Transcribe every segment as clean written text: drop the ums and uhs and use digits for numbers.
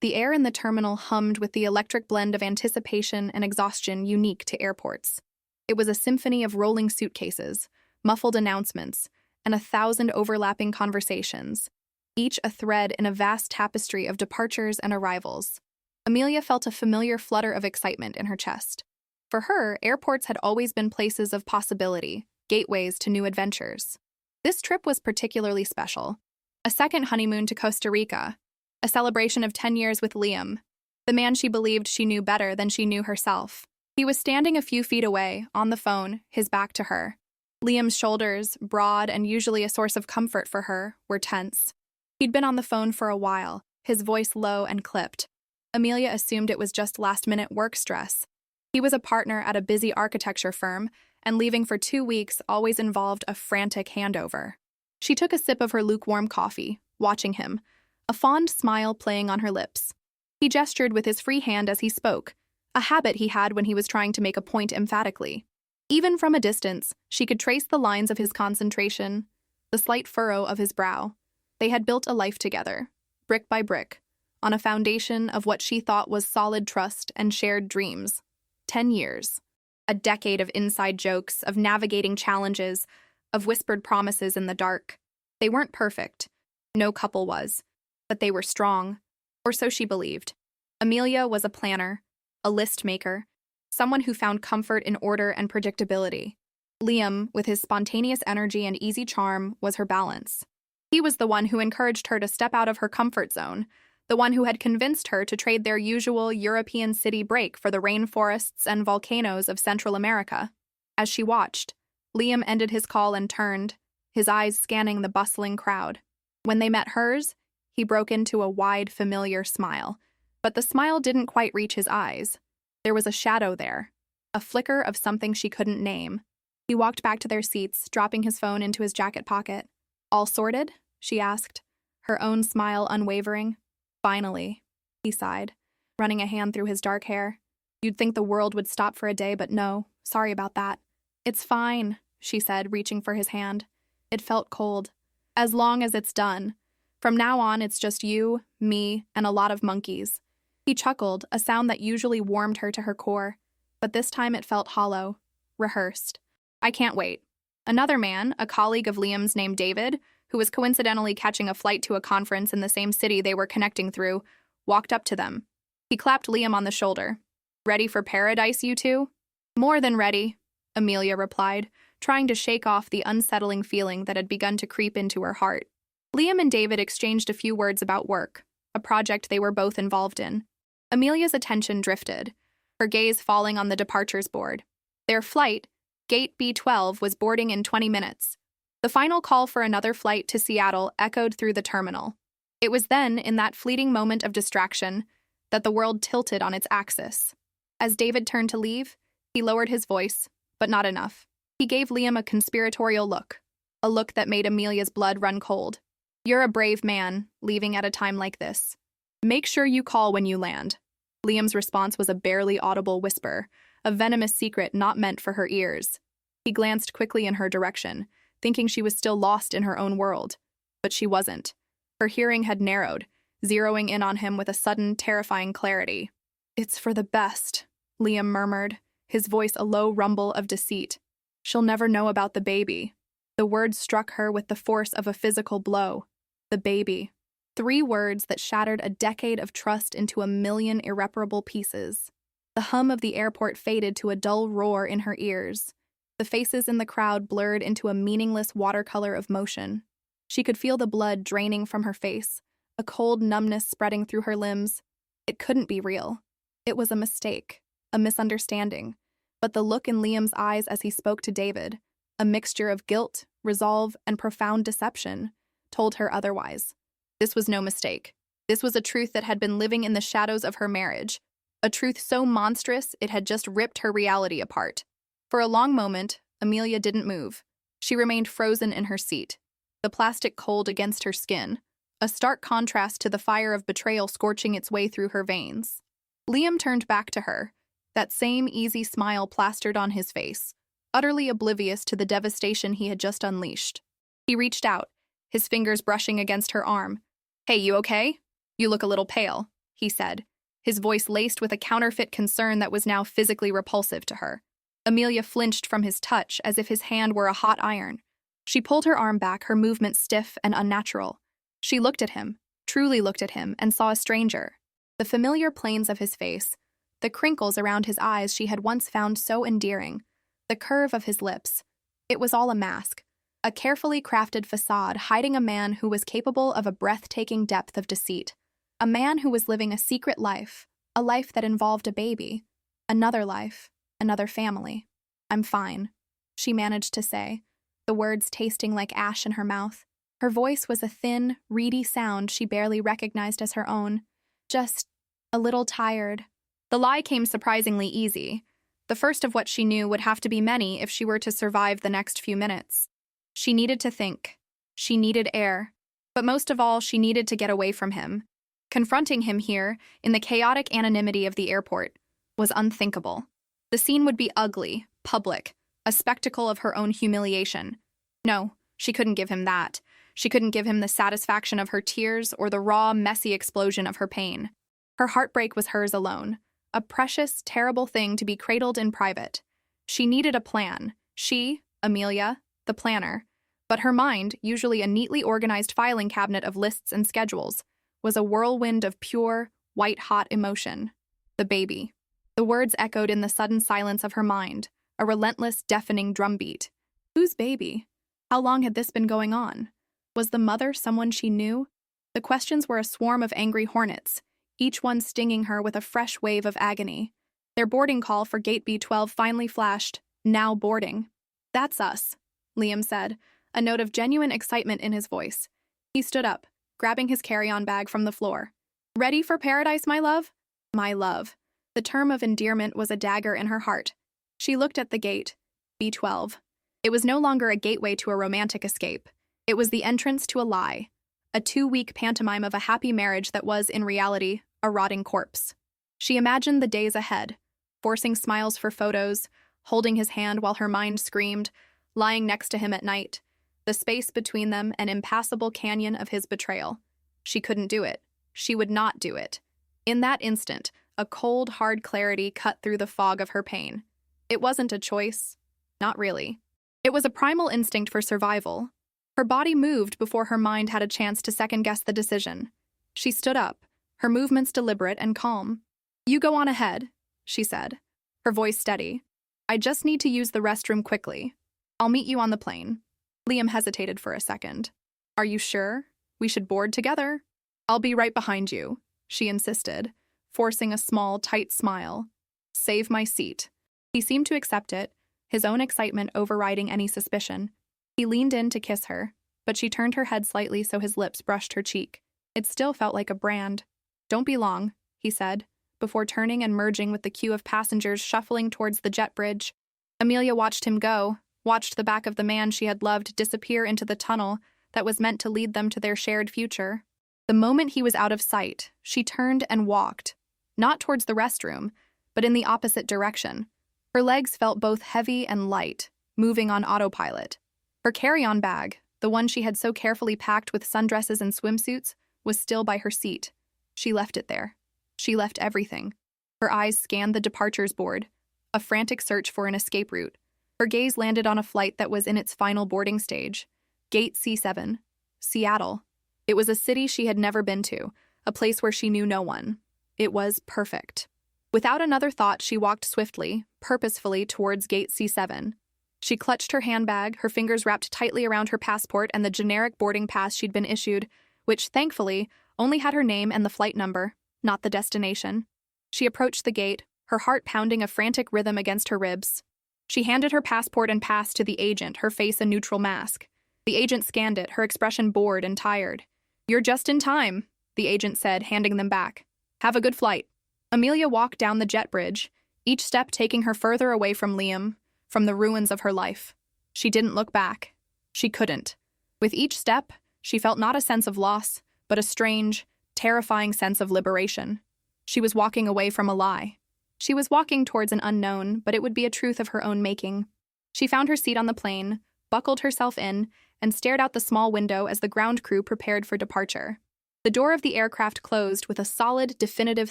The air in the terminal hummed with the electric blend of anticipation and exhaustion unique to airports. It was a symphony of rolling suitcases, muffled announcements, and 1,000 overlapping conversations, each a thread in a vast tapestry of departures and arrivals. Amelia felt a familiar flutter of excitement in her chest. For her, airports had always been places of possibility, gateways to new adventures. This trip was particularly special. A second honeymoon to Costa Rica, a celebration of 10 years with Liam, the man she believed she knew better than she knew herself. He was standing a few feet away, on the phone, his back to her. Liam's shoulders, broad and usually a source of comfort for her, were tense. He'd been on the phone for a while, his voice low and clipped. Amelia assumed it was just last-minute work stress. He was a partner at a busy architecture firm, and leaving for 2 weeks always involved a frantic handover. She took a sip of her lukewarm coffee, watching him, a fond smile playing on her lips. He gestured with his free hand as he spoke, a habit he had when he was trying to make a point emphatically. Even from a distance, she could trace the lines of his concentration, the slight furrow of his brow. They had built a life together, brick by brick, on a foundation of what she thought was solid trust and shared dreams. 10 years. A decade of inside jokes, of navigating challenges, of whispered promises in the dark. They weren't perfect. No couple was. But they were strong. Or so she believed. Amelia was a planner, a list maker, someone who found comfort in order and predictability. Liam, with his spontaneous energy and easy charm, was her balance. He was the one who encouraged her to step out of her comfort zone, the one who had convinced her to trade their usual European city break for the rainforests and volcanoes of Central America. As she watched, Liam ended his call and turned, his eyes scanning the bustling crowd. When they met hers, he broke into a wide, familiar smile. But the smile didn't quite reach his eyes. There was a shadow there, a flicker of something she couldn't name. He walked back to their seats, dropping his phone into his jacket pocket. "All sorted?" she asked, her own smile unwavering. "Finally," he sighed, running a hand through his dark hair. "You'd think the world would stop for a day, but no, sorry about that." "It's fine," she said, reaching for his hand. It felt cold. "As long as it's done. From now on, it's just you, me, and a lot of monkeys." He chuckled, a sound that usually warmed her to her core, but this time it felt hollow, rehearsed. "I can't wait." Another man, a colleague of Liam's named David, who was coincidentally catching a flight to a conference in the same city they were connecting through, walked up to them. He clapped Liam on the shoulder. "Ready for paradise, you two?" "More than ready," Amelia replied, trying to shake off the unsettling feeling that had begun to creep into her heart. Liam and David exchanged a few words about work, a project they were both involved in. Amelia's attention drifted, her gaze falling on the departures board. Their flight, Gate B12, was boarding in 20 minutes. The final call for another flight to Seattle echoed through the terminal. It was then, in that fleeting moment of distraction, that the world tilted on its axis. As David turned to leave, he lowered his voice, but not enough. He gave Liam a conspiratorial look, a look that made Amelia's blood run cold. "You're a brave man, leaving at a time like this. Make sure you call when you land." Liam's response was a barely audible whisper, a venomous secret not meant for her ears. He glanced quickly in her direction, thinking she was still lost in her own world. But she wasn't. Her hearing had narrowed, zeroing in on him with a sudden, terrifying clarity. "It's for the best," Liam murmured, his voice a low rumble of deceit. "She'll never know about the baby." The word struck her with the force of a physical blow. The baby. 3 words that shattered a decade of trust into a million irreparable pieces. The hum of the airport faded to a dull roar in her ears. The faces in the crowd blurred into a meaningless watercolor of motion. She could feel the blood draining from her face, a cold numbness spreading through her limbs. It couldn't be real. It was a mistake, a misunderstanding. But the look in Liam's eyes as he spoke to David, a mixture of guilt, resolve, and profound deception, told her otherwise. This was no mistake. This was a truth that had been living in the shadows of her marriage, a truth so monstrous it had just ripped her reality apart. For a long moment, Amelia didn't move. She remained frozen in her seat, the plastic cold against her skin, a stark contrast to the fire of betrayal scorching its way through her veins. Liam turned back to her, that same easy smile plastered on his face, utterly oblivious to the devastation he had just unleashed. He reached out, his fingers brushing against her arm. "Hey, you okay? You look a little pale," he said, his voice laced with a counterfeit concern that was now physically repulsive to her. Amelia flinched from his touch as if his hand were a hot iron. She pulled her arm back, her movement stiff and unnatural. She looked at him, truly looked at him, and saw a stranger. The familiar planes of his face, the crinkles around his eyes she had once found so endearing, the curve of his lips. It was all a mask, a carefully crafted facade hiding a man who was capable of a breathtaking depth of deceit. A man who was living a secret life, a life that involved a baby, another life, another family. "I'm fine," she managed to say, the words tasting like ash in her mouth. Her voice was a thin, reedy sound she barely recognized as her own. "Just a little tired." The lie came surprisingly easy. The first of what she knew would have to be many if she were to survive the next few minutes. She needed to think. She needed air. But most of all, she needed to get away from him. Confronting him here, in the chaotic anonymity of the airport, was unthinkable. The scene would be ugly, public, a spectacle of her own humiliation. No, she couldn't give him that. She couldn't give him the satisfaction of her tears or the raw, messy explosion of her pain. Her heartbreak was hers alone, a precious, terrible thing to be cradled in private. She needed a plan. She, Amelia, the planner. But her mind, usually a neatly organized filing cabinet of lists and schedules, was a whirlwind of pure, white-hot emotion. The baby. The words echoed in the sudden silence of her mind, a relentless, deafening drumbeat. Whose baby? How long had this been going on? Was the mother someone she knew? The questions were a swarm of angry hornets, each one stinging her with a fresh wave of agony. Their boarding call for Gate B12 finally flashed. "Now boarding." "That's us," Liam said, a note of genuine excitement in his voice. He stood up, grabbing his carry-on bag from the floor. "Ready for paradise, my love?" My love. The term of endearment was a dagger in her heart. She looked at the gate, B12. It was no longer a gateway to a romantic escape. It was the entrance to a lie, a 2-week pantomime of a happy marriage that was, in reality, a rotting corpse. She imagined the days ahead, forcing smiles for photos, holding his hand while her mind screamed, lying next to him at night, the space between them an impassable canyon of his betrayal. She couldn't do it. She would not do it. In that instant, a cold, hard clarity cut through the fog of her pain. It wasn't a choice. Not really. It was a primal instinct for survival. Her body moved before her mind had a chance to second-guess the decision. She stood up, her movements deliberate and calm. "You go on ahead," she said, her voice steady. "I just need to use the restroom quickly. I'll meet you on the plane." Liam hesitated for a second. "Are you sure? We should board together." "I'll be right behind you," she insisted, forcing a small, tight smile. "Save my seat." He seemed to accept it, his own excitement overriding any suspicion. He leaned in to kiss her, but she turned her head slightly so his lips brushed her cheek. It still felt like a brand. "Don't be long," he said, before turning and merging with the queue of passengers shuffling towards the jet bridge. Amelia watched him go, watched the back of the man she had loved disappear into the tunnel that was meant to lead them to their shared future. The moment he was out of sight, she turned and walked, not towards the restroom, but in the opposite direction. Her legs felt both heavy and light, moving on autopilot. Her carry-on bag, the one she had so carefully packed with sundresses and swimsuits, was still by her seat. She left it there. She left everything. Her eyes scanned the departures board, a frantic search for an escape route. Her gaze landed on a flight that was in its final boarding stage. Gate C7. Seattle. It was a city she had never been to, a place where she knew no one. It was perfect. Without another thought, she walked swiftly, purposefully towards Gate C7. She clutched her handbag, her fingers wrapped tightly around her passport and the generic boarding pass she'd been issued, which, thankfully, only had her name and the flight number, not the destination. She approached the gate, her heart pounding a frantic rhythm against her ribs. She handed her passport and pass to the agent, her face a neutral mask. The agent scanned it, her expression bored and tired. "You're just in time," the agent said, handing them back. "Have a good flight." Amelia walked down the jet bridge, each step taking her further away from Liam, from the ruins of her life. She didn't look back. She couldn't. With each step, she felt not a sense of loss, but a strange, terrifying sense of liberation. She was walking away from a lie. She was walking towards an unknown, but it would be a truth of her own making. She found her seat on the plane, buckled herself in, and stared out the small window as the ground crew prepared for departure. The door of the aircraft closed with a solid, definitive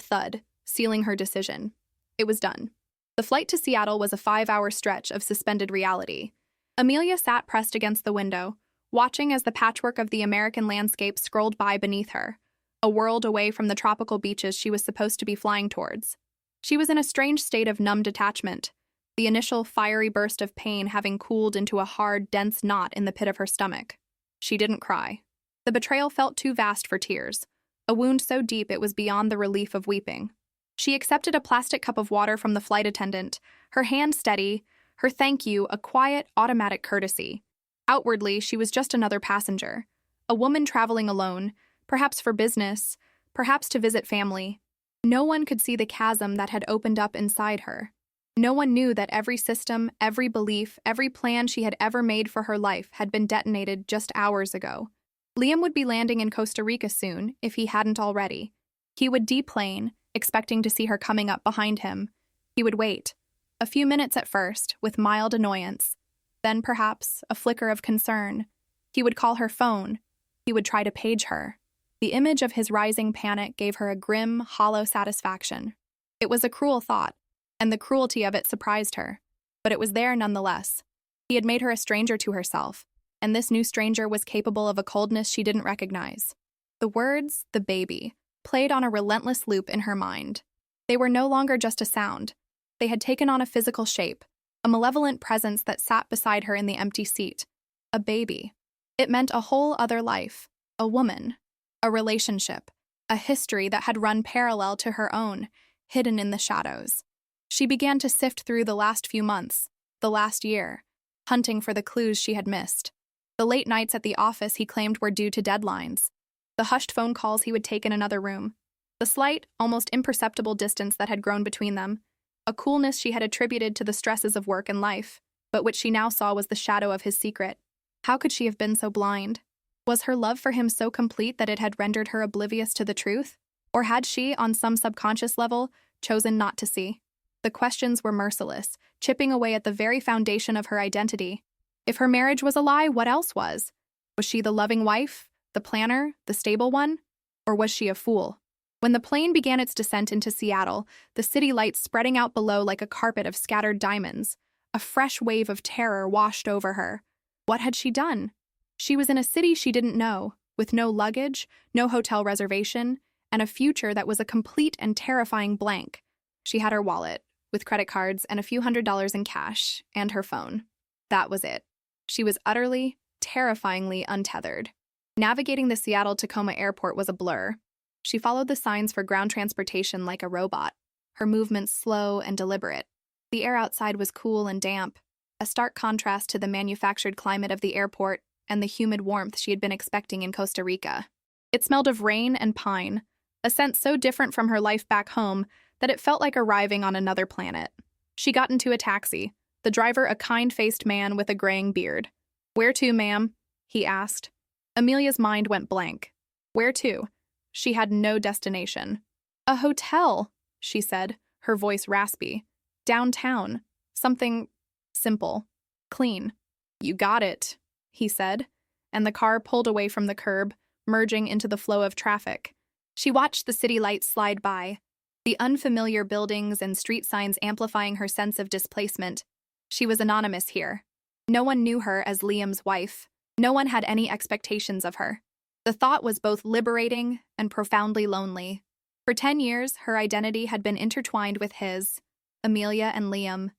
thud, sealing her decision. It was done. The flight to Seattle was a 5-hour stretch of suspended reality. Amelia sat pressed against the window, watching as the patchwork of the American landscape scrolled by beneath her, a world away from the tropical beaches she was supposed to be flying towards. She was in a strange state of numb detachment, the initial fiery burst of pain having cooled into a hard, dense knot in the pit of her stomach. She didn't cry. The betrayal felt too vast for tears, a wound so deep it was beyond the relief of weeping. She accepted a plastic cup of water from the flight attendant, her hand steady, her thank you a quiet, automatic courtesy. Outwardly, she was just another passenger, a woman traveling alone, perhaps for business, perhaps to visit family. No one could see the chasm that had opened up inside her. No one knew that every system, every belief, every plan she had ever made for her life had been detonated just hours ago. Liam would be landing in Costa Rica soon, if he hadn't already. He would deplane, expecting to see her coming up behind him. He would wait. A few minutes at first, with mild annoyance. Then perhaps a flicker of concern. He would call her phone. He would try to page her. The image of his rising panic gave her a grim, hollow satisfaction. It was a cruel thought, and the cruelty of it surprised her. But it was there nonetheless. He had made her a stranger to herself, and this new stranger was capable of a coldness she didn't recognize. The words, the baby, played on a relentless loop in her mind. They were no longer just a sound. They had taken on a physical shape, a malevolent presence that sat beside her in the empty seat. A baby. It meant a whole other life, a woman, a relationship, a history that had run parallel to her own, hidden in the shadows. She began to sift through the last few months, the last year, hunting for the clues she had missed. The late nights at the office he claimed were due to deadlines. The hushed phone calls he would take in another room. The slight, almost imperceptible distance that had grown between them. A coolness she had attributed to the stresses of work and life, but which she now saw was the shadow of his secret. How could she have been so blind? Was her love for him so complete that it had rendered her oblivious to the truth? Or had she, on some subconscious level, chosen not to see? The questions were merciless, chipping away at the very foundation of her identity. If her marriage was a lie, what else was? Was she the loving wife, the planner, the stable one? Or was she a fool? When the plane began its descent into Seattle, the city lights spreading out below like a carpet of scattered diamonds, a fresh wave of terror washed over her. What had she done? She was in a city she didn't know, with no luggage, no hotel reservation, and a future that was a complete and terrifying blank. She had her wallet, with credit cards and a few $100s in cash, and her phone. That was it. She was utterly, terrifyingly untethered. Navigating the Seattle-Tacoma airport was a blur. She followed the signs for ground transportation like a robot, her movements slow and deliberate. The air outside was cool and damp, a stark contrast to the manufactured climate of the airport and the humid warmth she had been expecting in Costa Rica. It smelled of rain and pine, a scent so different from her life back home that it felt like arriving on another planet. She got into a taxi, the driver a kind-faced man with a graying beard. "Where to, ma'am?" he asked. Amelia's mind went blank. Where to? She had no destination. "A hotel," she said, her voice raspy. "Downtown. Something simple. Clean." "You got it," he said, and the car pulled away from the curb, merging into the flow of traffic. She watched the city lights slide by, the unfamiliar buildings and street signs amplifying her sense of displacement. She was anonymous here. No one knew her as Liam's wife. No one had any expectations of her. The thought was both liberating and profoundly lonely. For 10 years, her identity had been intertwined with his, Amelia and Liam.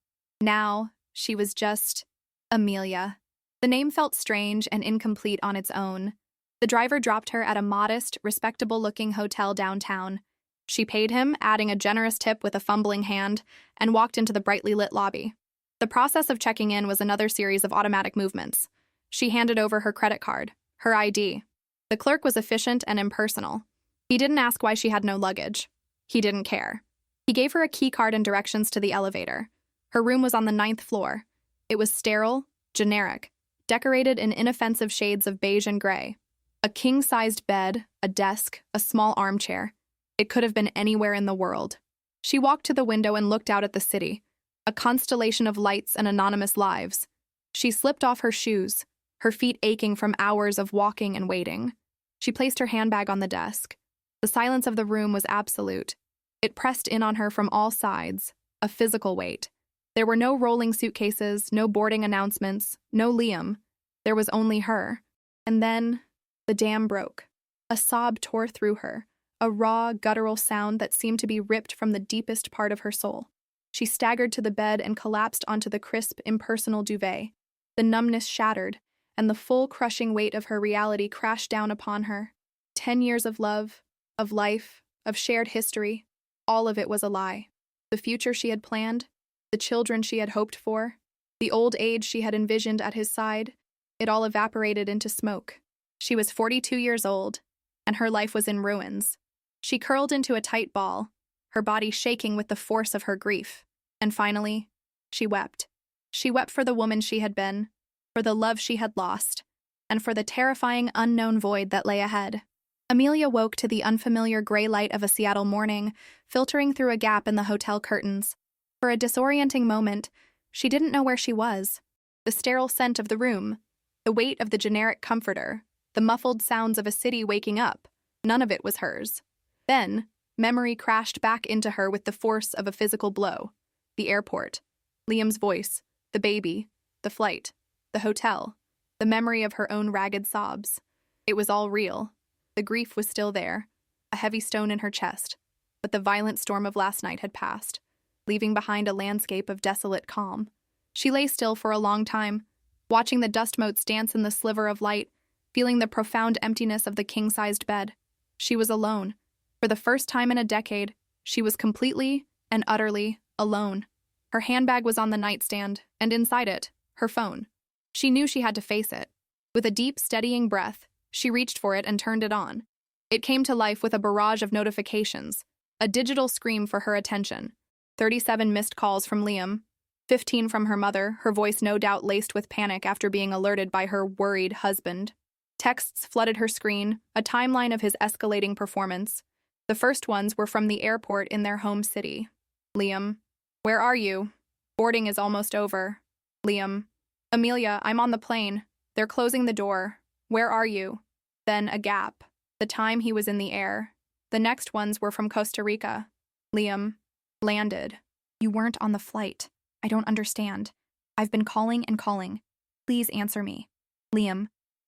Now, she was just Amelia. The name felt strange and incomplete on its own. The driver dropped her at a modest, respectable-looking hotel downtown. She paid him, adding a generous tip with a fumbling hand, and walked into the brightly lit lobby. The process of checking in was another series of automatic movements. She handed over her credit card, her ID. The clerk was efficient and impersonal. He didn't ask why she had no luggage. He didn't care. He gave her a key card and directions to the elevator. Her room was on the 9th floor. It was sterile, generic, decorated in inoffensive shades of beige and gray. A king-sized bed, a desk, a small armchair. It could have been anywhere in the world. She walked to the window and looked out at the city, a constellation of lights and anonymous lives. She slipped off her shoes, her feet aching from hours of walking and waiting. She placed her handbag on the desk. The silence of the room was absolute. It pressed in on her from all sides, a physical weight. There were no rolling suitcases, no boarding announcements, no Liam. There was only her. And then, the dam broke. A sob tore through her, a raw, guttural sound that seemed to be ripped from the deepest part of her soul. She staggered to the bed and collapsed onto the crisp, impersonal duvet. The numbness shattered, and the full crushing weight of her reality crashed down upon her. 10 years of love, of life, of shared history, all of it was a lie. The future she had planned, the children she had hoped for, the old age she had envisioned at his side, it all evaporated into smoke. She was 42 years old, and her life was in ruins. She curled into a tight ball, her body shaking with the force of her grief. And finally, she wept. She wept for the woman she had been, for the love she had lost, and for the terrifying unknown void that lay ahead. Amelia woke to the unfamiliar gray light of a Seattle morning, filtering through a gap in the hotel curtains. For a disorienting moment, she didn't know where she was. The sterile scent of the room, the weight of the generic comforter, the muffled sounds of a city waking up, none of it was hers. Then, memory crashed back into her with the force of a physical blow. The airport, Liam's voice, the baby, the flight, the hotel, the memory of her own ragged sobs. It was all real. The grief was still there, a heavy stone in her chest, but the violent storm of last night had passed, leaving behind a landscape of desolate calm. She lay still for a long time, watching the dust motes dance in the sliver of light, feeling the profound emptiness of the king-sized bed. She was alone. For the first time in a decade, she was completely and utterly alone. Her handbag was on the nightstand, and inside it, her phone. She knew she had to face it. With a deep, steadying breath, she reached for it and turned it on. It came to life with a barrage of notifications, a digital scream for her attention. 37 missed calls from Liam, 15 from her mother, her voice no doubt laced with panic after being alerted by her worried husband. Texts flooded her screen, a timeline of his escalating performance. The first ones were from the airport in their home city. Liam, where are you? Boarding is almost over. Liam, Amelia, I'm on the plane. They're closing the door. Where are you? Then a gap. The time he was in the air. The next ones were from Costa Rica. Liam, landed. You weren't on the flight. I don't understand. I've been calling and calling. Please answer me. Liam,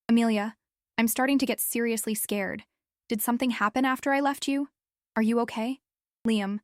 Amelia, I'm starting to get seriously scared. Did something happen after I left you? Are you okay? Liam,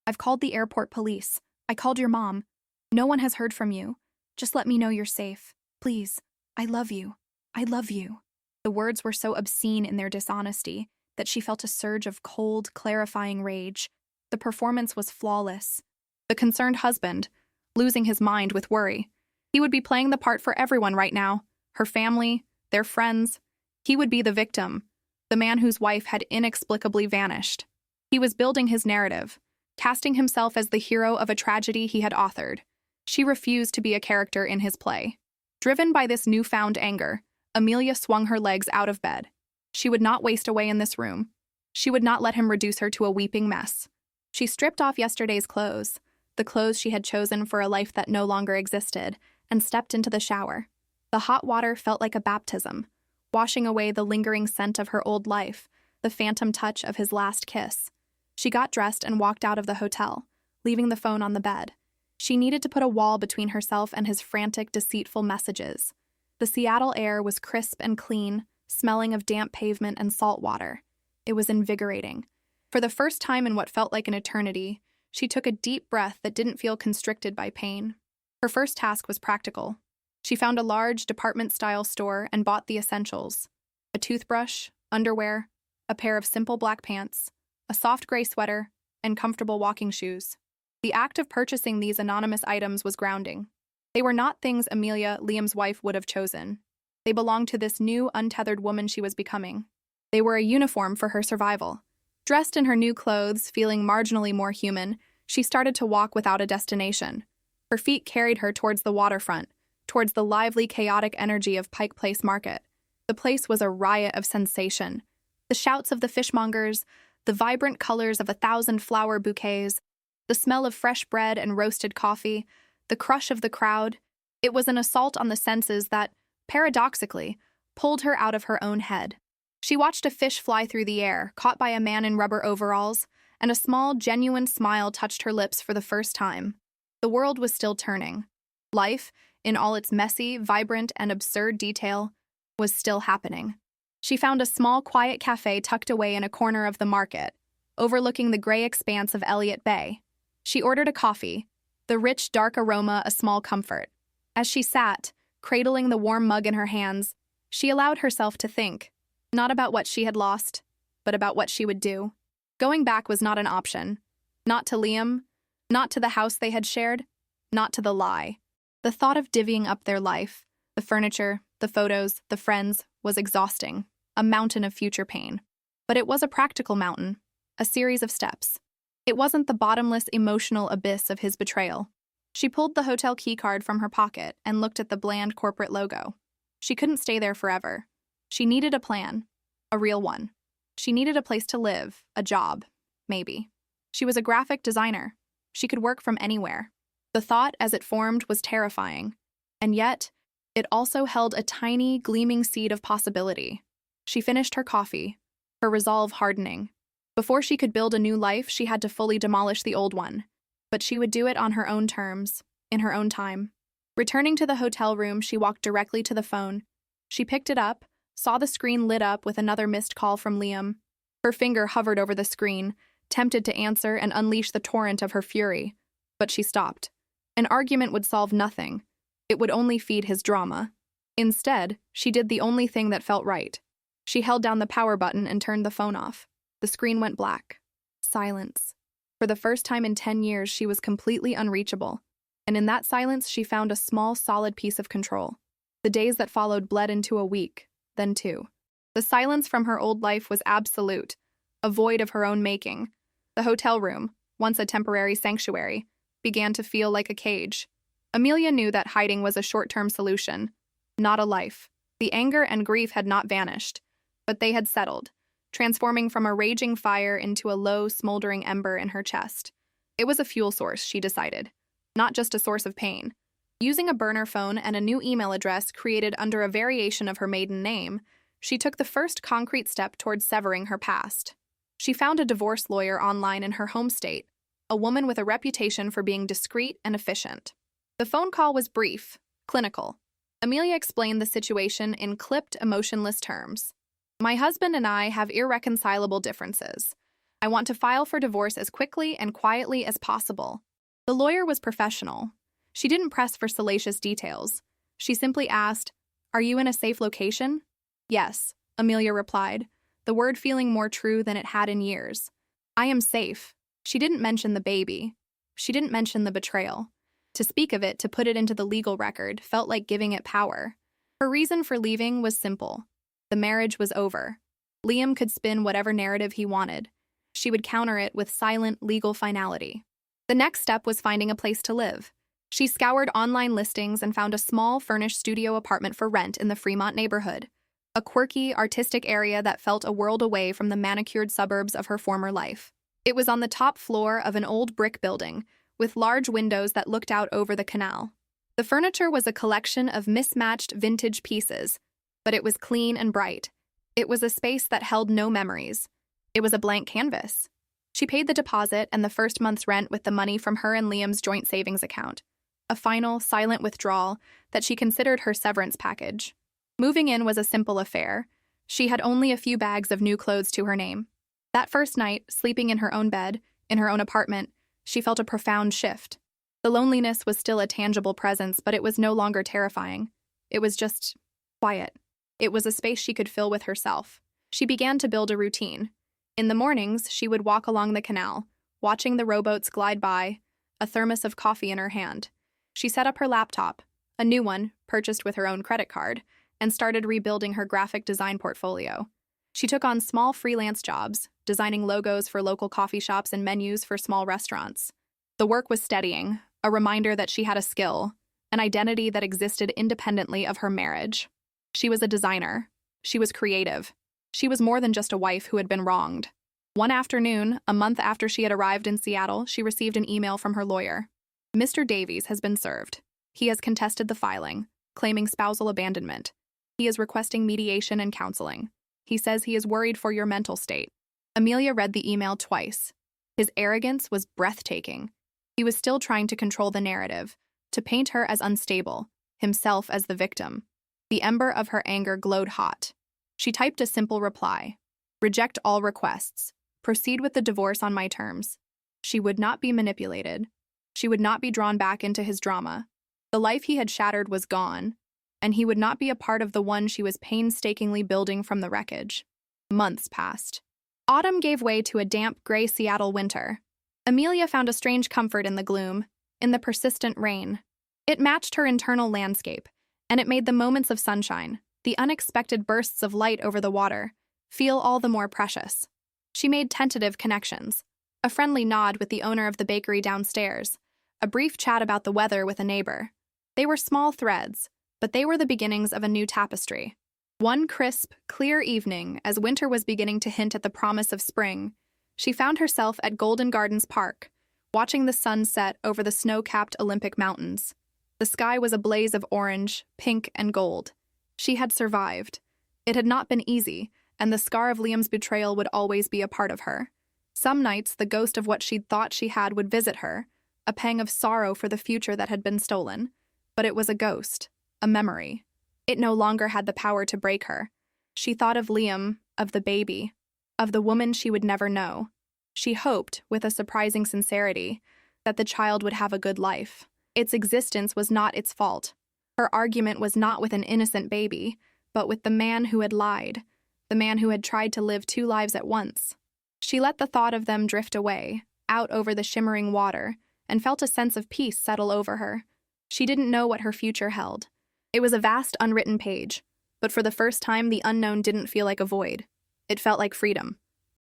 I've called the airport police. I called your mom. No one has heard from you. Just let me know you're safe. Please. I love you. I love you. The words were so obscene in their dishonesty that she felt a surge of cold, clarifying rage. The performance was flawless. The concerned husband, losing his mind with worry. He would be playing the part for everyone right now. Her family, their friends. He would be the victim, the man whose wife had inexplicably vanished. He was building his narrative, casting himself as the hero of a tragedy he had authored. She refused to be a character in his play. Driven by this newfound anger, Amelia swung her legs out of bed. She would not waste away in this room. She would not let him reduce her to a weeping mess. She stripped off yesterday's clothes, the clothes she had chosen for a life that no longer existed, and stepped into the shower. The hot water felt like a baptism, washing away the lingering scent of her old life, the phantom touch of his last kiss. She got dressed and walked out of the hotel, leaving the phone on the bed. She needed to put a wall between herself and his frantic, deceitful messages. The Seattle air was crisp and clean, smelling of damp pavement and salt water. It was invigorating. For the first time in what felt like an eternity, she took a deep breath that didn't feel constricted by pain. Her first task was practical. She found a large department-style store and bought the essentials: a toothbrush, underwear, a pair of simple black pants, a soft gray sweater, and comfortable walking shoes. The act of purchasing these anonymous items was grounding. They were not things Amelia, Liam's wife, would have chosen. They belonged to this new, untethered woman she was becoming. They were a uniform for her survival. Dressed in her new clothes, feeling marginally more human, she started to walk without a destination. Her feet carried her towards the waterfront, towards the lively, chaotic energy of Pike Place Market. The place was a riot of sensation. The shouts of the fishmongers, the vibrant colors of 1,000 flower bouquets, the smell of fresh bread and roasted coffee, the crush of the crowd. It was an assault on the senses that, paradoxically, pulled her out of her own head. She watched a fish fly through the air, caught by a man in rubber overalls, and a small, genuine smile touched her lips for the first time. The world was still turning. Life, in all its messy, vibrant, and absurd detail, was still happening. She found a small, quiet cafe tucked away in a corner of the market, overlooking the gray expanse of Elliott Bay. She ordered a coffee, the rich, dark aroma a small comfort. As she sat, cradling the warm mug in her hands, she allowed herself to think, not about what she had lost, but about what she would do. Going back was not an option. Not to Liam, not to the house they had shared, not to the lie. The thought of divvying up their life, the furniture, the photos, the friends, was exhausting, a mountain of future pain. But it was a practical mountain, a series of steps. It wasn't the bottomless emotional abyss of his betrayal. She pulled the hotel keycard from her pocket and looked at the bland corporate logo. She couldn't stay there forever. She needed a plan, a real one. She needed a place to live, a job, maybe. She was a graphic designer. She could work from anywhere. The thought as it formed was terrifying, and yet, it also held a tiny, gleaming seed of possibility. She finished her coffee, her resolve hardening. Before she could build a new life, she had to fully demolish the old one. But she would do it on her own terms, in her own time. Returning to the hotel room, she walked directly to the phone. She picked it up, saw the screen lit up with another missed call from Liam. Her finger hovered over the screen, tempted to answer and unleash the torrent of her fury. But she stopped. An argument would solve nothing. It would only feed his drama. Instead, she did the only thing that felt right. She held down the power button and turned the phone off. The screen went black. Silence. For the first time in 10 years, she was completely unreachable. And in that silence, she found a small, solid piece of control. The days that followed bled into a week, then two. The silence from her old life was absolute, a void of her own making. The hotel room, once a temporary sanctuary, began to feel like a cage. Amelia knew that hiding was a short-term solution, not a life. The anger and grief had not vanished, but they had settled, transforming from a raging fire into a low, smoldering ember in her chest. It was a fuel source, she decided, not just a source of pain. Using a burner phone and a new email address created under a variation of her maiden name, she took the first concrete step towards severing her past. She found a divorce lawyer online in her home state, a woman with a reputation for being discreet and efficient. The phone call was brief, clinical. Amelia explained the situation in clipped, emotionless terms. My husband and I have irreconcilable differences. I want to file for divorce as quickly and quietly as possible. The lawyer was professional. She didn't press for salacious details. She simply asked, "Are you in a safe location?" "Yes," Amelia replied, the word feeling more true than it had in years. "I am safe." She didn't mention the baby. She didn't mention the betrayal. To speak of it, to put it into the legal record, felt like giving it power. Her reason for leaving was simple. The marriage was over. Liam could spin whatever narrative he wanted. She would counter it with silent, legal finality. The next step was finding a place to live. She scoured online listings and found a small, furnished studio apartment for rent in the Fremont neighborhood, a quirky, artistic area that felt a world away from the manicured suburbs of her former life. It was on the top floor of an old brick building, with large windows that looked out over the canal. The furniture was a collection of mismatched vintage pieces, but it was clean and bright. It was a space that held no memories. It was a blank canvas. She paid the deposit and the first month's rent with the money from her and Liam's joint savings account, a final, silent withdrawal that she considered her severance package. Moving in was a simple affair. She had only a few bags of new clothes to her name. That first night, sleeping in her own bed, in her own apartment, she felt a profound shift. The loneliness was still a tangible presence, but it was no longer terrifying. It was just quiet. It was a space she could fill with herself. She began to build a routine. In the mornings, she would walk along the canal, watching the rowboats glide by, a thermos of coffee in her hand. She set up her laptop, a new one, purchased with her own credit card, and started rebuilding her graphic design portfolio. She took on small freelance jobs, designing logos for local coffee shops and menus for small restaurants. The work was steadying, a reminder that she had a skill, an identity that existed independently of her marriage. She was a designer. She was creative. She was more than just a wife who had been wronged. One afternoon, a month after she had arrived in Seattle, she received an email from her lawyer. "Mr. Davies has been served. He has contested the filing, claiming spousal abandonment. He is requesting mediation and counseling. He says he is worried for your mental state. Amelia read the email twice. His arrogance was breathtaking. He was still trying to control the narrative, to paint her as unstable, himself as the victim. The ember of her anger glowed hot. She typed a simple reply. Reject all requests. Proceed with the divorce on my terms. She would not be manipulated. She would not be drawn back into his drama. The life he had shattered was gone, and he would not be a part of the one she was painstakingly building from the wreckage. Months passed. Autumn gave way to a damp, gray Seattle winter. Amelia found a strange comfort in the gloom, in the persistent rain. It matched her internal landscape, and it made the moments of sunshine, the unexpected bursts of light over the water, feel all the more precious. She made tentative connections. A friendly nod with the owner of the bakery downstairs, a brief chat about the weather with a neighbor. They were small threads, but they were the beginnings of a new tapestry. One crisp, clear evening, as winter was beginning to hint at the promise of spring, she found herself at Golden Gardens Park, watching the sun set over the snow-capped Olympic Mountains. The sky was a blaze of orange, pink, and gold. She had survived. It had not been easy, and the scar of Liam's betrayal would always be a part of her. Some nights, the ghost of what she'd thought she had would visit her, a pang of sorrow for the future that had been stolen. But it was a ghost, a memory. It no longer had the power to break her. She thought of Liam, of the baby, of the woman she would never know. She hoped, with a surprising sincerity, that the child would have a good life. Its existence was not its fault. Her argument was not with an innocent baby, but with the man who had lied, the man who had tried to live two lives at once. She let the thought of them drift away, out over the shimmering water, and felt a sense of peace settle over her. She didn't know what her future held. It was a vast unwritten page, but for the first time the unknown didn't feel like a void. It felt like freedom.